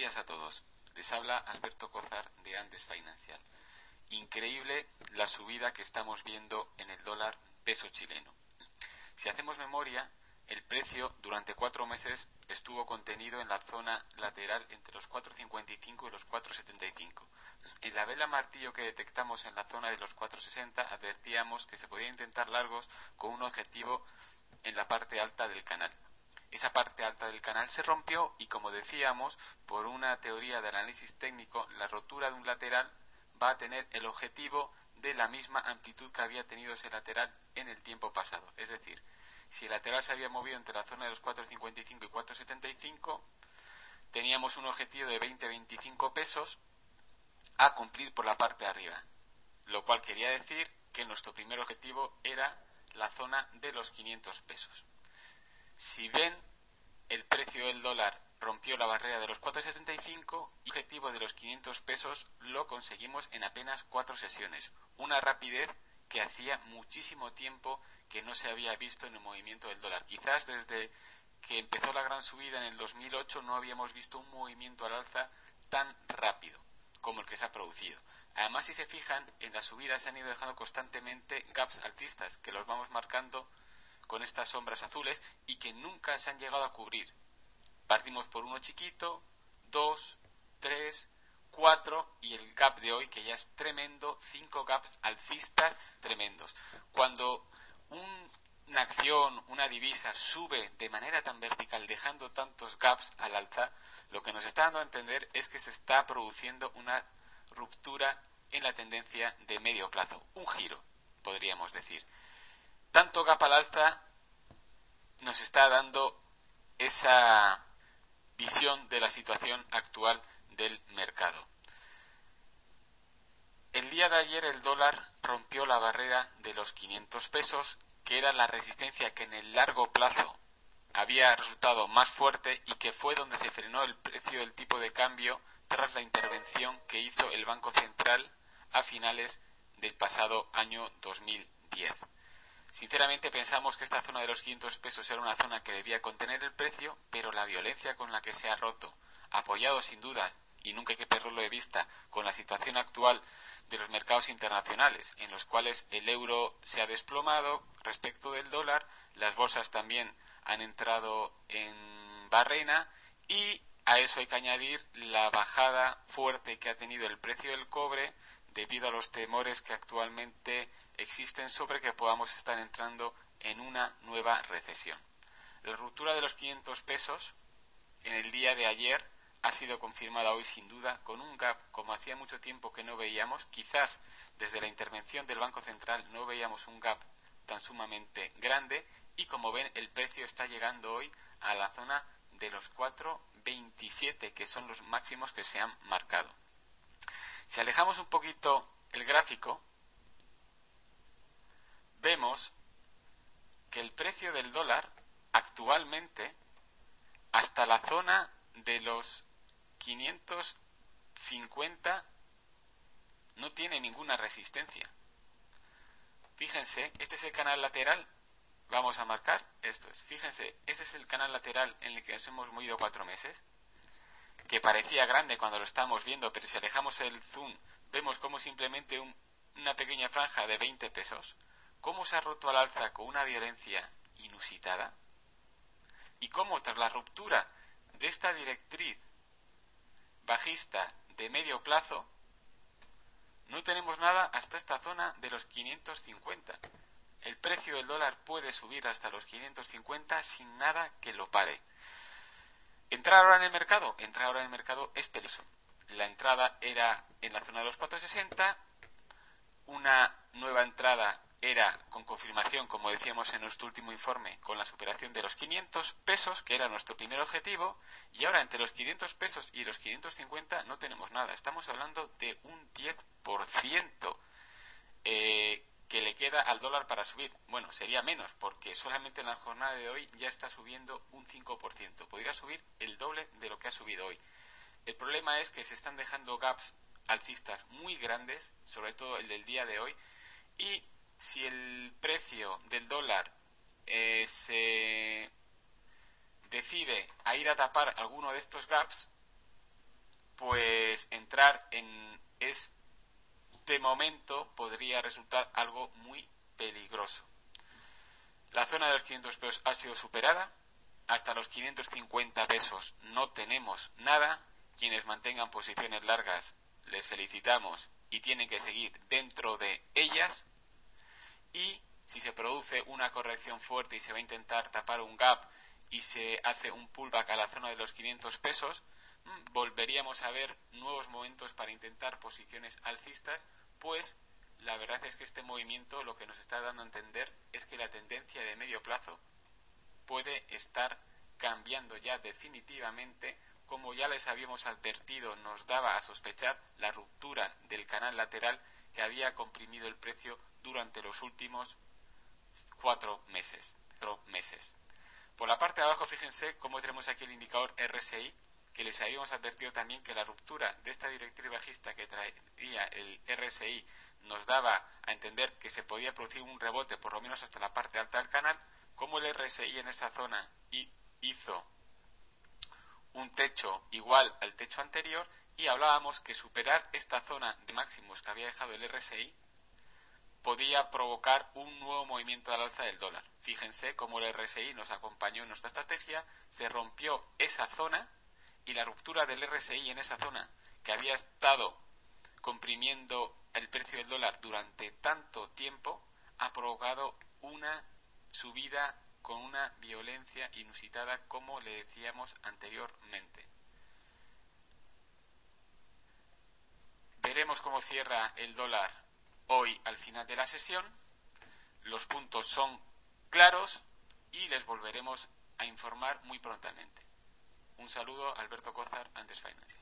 días a todos. Les habla Alberto Cózar de Andes Financial. Increíble la subida que estamos viendo en el dólar peso chileno. Si hacemos memoria, el precio durante 4 meses estuvo contenido en la zona lateral entre los 4,55 y los 4,75. En la vela martillo que detectamos en la zona de los 4,60 advertíamos que se podía intentar largos con un objetivo en la parte alta del canal. Esa parte alta del canal se rompió y, como decíamos, por una teoría de análisis técnico, la rotura de un lateral va a tener el objetivo de la misma amplitud que había tenido ese lateral en el tiempo pasado. Es decir, si el lateral se había movido entre la zona de los 4,55 y 4,75, teníamos un objetivo de 20-25 pesos a cumplir por la parte de arriba, lo cual quería decir que nuestro primer objetivo era la zona de los 500 pesos. Si ven, el precio del dólar rompió la barrera de los 4,75 y el objetivo de los 500 pesos lo conseguimos en apenas 4 sesiones. Una rapidez que hacía muchísimo tiempo que no se había visto en el movimiento del dólar. Quizás desde que empezó la gran subida en el 2008 no habíamos visto un movimiento al alza tan rápido como el que se ha producido. Además, si se fijan, en la subida se han ido dejando constantemente gaps alcistas, que los vamos marcando con estas sombras azules y que nunca se han llegado a cubrir. Partimos por uno chiquito, 2, 3, 4 y el gap de hoy, que ya es tremendo, 5 gaps alcistas tremendos. Cuando una acción, una divisa sube de manera tan vertical dejando tantos gaps al alza, lo que nos está dando a entender es que se está produciendo una ruptura en la tendencia de medio plazo, un giro, podríamos decir. Tanto gap al alza nos está dando esa visión de la situación actual del mercado. El día de ayer el dólar rompió la barrera de los 500 pesos, que era la resistencia que en el largo plazo había resultado más fuerte y que fue donde se frenó el precio del tipo de cambio tras la intervención que hizo el Banco Central a finales del pasado año 2010. Sinceramente pensamos que esta zona de los 500 pesos era una zona que debía contener el precio, pero la violencia con la que se ha roto, apoyado sin duda, y nunca hay que perderlo de vista, con la situación actual de los mercados internacionales, en los cuales el euro se ha desplomado respecto del dólar, las bolsas también han entrado en barrena y a eso hay que añadir la bajada fuerte que ha tenido el precio del cobre debido a los temores que actualmente existen sobre que podamos estar entrando en una nueva recesión. La ruptura de los 500 pesos en el día de ayer ha sido confirmada hoy sin duda con un gap como hacía mucho tiempo que no veíamos. Quizás desde la intervención del Banco Central no veíamos un gap tan sumamente grande y, como ven, el precio está llegando hoy a la zona de los 4,27, que son los máximos que se han marcado. Si alejamos un poquito el gráfico, vemos que el precio del dólar actualmente, hasta la zona de los 550, no tiene ninguna resistencia. Fíjense, este es el canal lateral, vamos a marcar, esto es, fíjense, este es el canal lateral en el que nos hemos movido 4 meses, que parecía grande cuando lo estamos viendo, pero si alejamos el zoom, vemos como simplemente una pequeña franja de 20 pesos, cómo se ha roto al alza con una violencia inusitada, y cómo tras la ruptura de esta directriz bajista de medio plazo, no tenemos nada hasta esta zona de los 550. El precio del dólar puede subir hasta los 550 sin nada que lo pare. ¿Entrar ahora en el mercado? Entrar ahora en el mercado es peligroso. La entrada era en la zona de los 4,60, una nueva entrada era con confirmación, como decíamos en nuestro último informe, con la superación de los 500 pesos, que era nuestro primer objetivo, y ahora entre los 500 pesos y los 550 no tenemos nada. Estamos hablando de un 10% que le queda al dólar para subir. Bueno, sería menos, porque solamente en la jornada de hoy ya está subiendo un 5%. Podría subir el doble de lo que ha subido hoy. El problema es que se están dejando gaps alcistas muy grandes, sobre todo el del día de hoy, y si el precio del dólar se decide a ir a tapar alguno de estos gaps, pues entrar en este momento podría resultar algo muy peligroso. La zona de los 500 pesos ha sido superada. Hasta los 550 pesos no tenemos nada. Quienes mantengan posiciones largas les felicitamos y tienen que seguir dentro de ellas. Y si se produce una corrección fuerte y se va a intentar tapar un gap y se hace un pullback a la zona de los 500 pesos, volveríamos a ver nuevos momentos para intentar posiciones alcistas, pues la verdad es que este movimiento lo que nos está dando a entender es que la tendencia de medio plazo puede estar cambiando ya definitivamente. Como ya les habíamos advertido, nos daba a sospechar la ruptura del canal lateral que había comprimido el precio durante los últimos 4 meses. Por la parte de abajo, fíjense cómo tenemos aquí el indicador RSI, que les habíamos advertido también que la ruptura de esta directriz bajista que traía el RSI nos daba a entender que se podía producir un rebote por lo menos hasta la parte alta del canal. Como el RSI en esa zona hizo un techo igual al techo anterior, y hablábamos que superar esta zona de máximos que había dejado el RSI podía provocar un nuevo movimiento al alza del dólar. Fíjense cómo el RSI nos acompañó en nuestra estrategia, se rompió esa zona y la ruptura del RSI en esa zona que había estado comprimiendo el precio del dólar durante tanto tiempo ha provocado una subida con una violencia inusitada, como le decíamos anteriormente. Veremos cómo cierra el dólar hoy al final de la sesión. Los puntos son claros y les volveremos a informar muy prontamente. Un saludo, Alberto Cózar, Andes Financial.